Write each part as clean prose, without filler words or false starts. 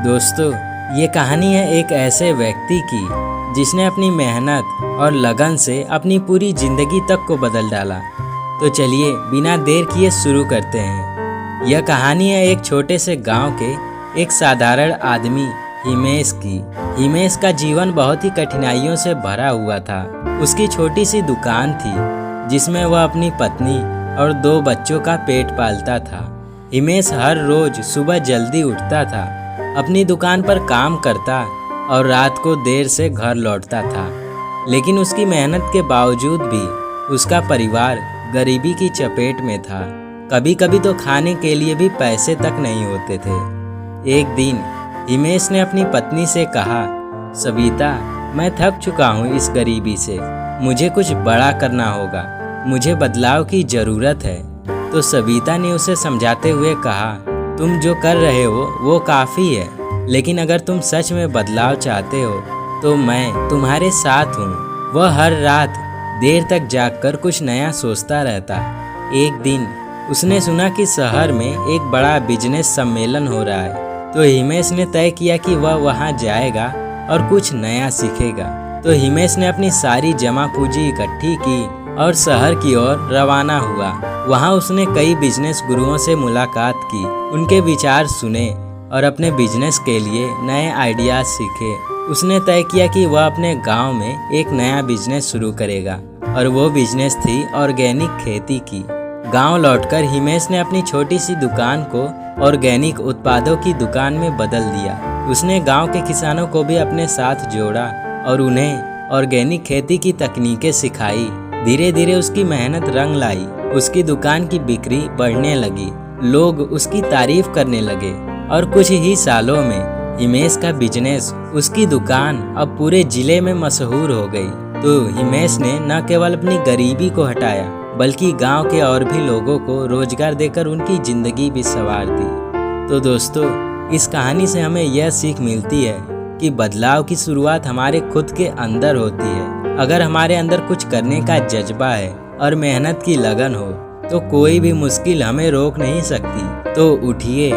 दोस्तों, ये कहानी है एक ऐसे व्यक्ति की जिसने अपनी मेहनत और लगन से अपनी पूरी जिंदगी तक को बदल डाला। तो चलिए बिना देर किए शुरू करते हैं। यह कहानी है एक छोटे से गांव के एक साधारण आदमी हिमेश की। हिमेश का जीवन बहुत ही कठिनाइयों से भरा हुआ था। उसकी छोटी सी दुकान थी जिसमें वह अपनी पत्नी और 2 बच्चों का पेट पालता था। हिमेश हर रोज सुबह जल्दी उठता था, अपनी दुकान पर काम करता और रात को देर से घर लौटता था। लेकिन उसकी मेहनत के बावजूद भी उसका परिवार गरीबी की चपेट में था। कभी कभी तो खाने के लिए भी पैसे तक नहीं होते थे। एक दिन हिमेश ने अपनी पत्नी से कहा, सविता, मैं थक चुका हूँ इस गरीबी से, मुझे कुछ बड़ा करना होगा, मुझे बदलाव की ज़रूरत है। तो सविता ने उसे समझाते हुए कहा, तुम जो कर रहे हो वो काफ़ी है, लेकिन अगर तुम सच में बदलाव चाहते हो तो मैं तुम्हारे साथ हूँ। वह हर रात देर तक जागकर कुछ नया सोचता रहता। एक दिन उसने सुना कि शहर में एक बड़ा बिजनेस सम्मेलन हो रहा है। तो हिमेश ने तय किया कि वह वहाँ जाएगा और कुछ नया सीखेगा। तो हिमेश ने अपनी सारी जमा पूंजी इकट्ठी की और शहर की ओर रवाना हुआ। वहाँ उसने कई बिजनेस गुरुओं से मुलाकात की, उनके विचार सुने और अपने बिजनेस के लिए नए आइडियाज सीखे। उसने तय किया कि वह अपने गांव में एक नया बिजनेस शुरू करेगा और वो बिजनेस थी ऑर्गेनिक खेती की। गांव लौटकर हिमेश ने अपनी छोटी सी दुकान को ऑर्गेनिक उत्पादों की दुकान में बदल दिया। उसने गांव के किसानों को भी अपने साथ जोड़ा और उन्हें ऑर्गेनिक खेती की तकनीकें सिखाई। धीरे धीरे उसकी मेहनत रंग लाई। उसकी दुकान की बिक्री बढ़ने लगी, लोग उसकी तारीफ करने लगे और कुछ ही सालों में हिमेश का बिजनेस, उसकी दुकान अब पूरे जिले में मशहूर हो गई। तो हिमेश ने न केवल अपनी गरीबी को हटाया बल्कि गांव के और भी लोगों को रोजगार देकर उनकी जिंदगी भी संवार दी। तो दोस्तों, इस कहानी से हमें यह सीख मिलती है कि बदलाव की शुरुआत हमारे खुद के अंदर होती है। अगर हमारे अंदर कुछ करने का जज्बा है और मेहनत की लगन हो तो कोई भी मुश्किल हमें रोक नहीं सकती। तो उठिए,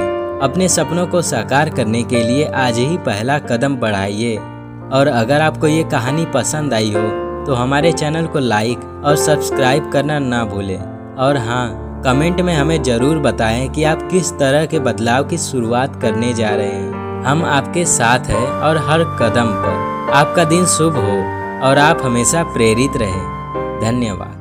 अपने सपनों को साकार करने के लिए आज ही पहला कदम बढ़ाइए। और अगर आपको ये कहानी पसंद आई हो तो हमारे चैनल को लाइक और सब्सक्राइब करना ना भूलें। और हाँ, कमेंट में हमें ज़रूर बताएं कि आप किस तरह के बदलाव की शुरुआत करने जा रहे हैं। हम आपके साथ हैं और हर कदम पर। आपका दिन शुभ हो और आप हमेशा प्रेरित रहें। धन्यवाद।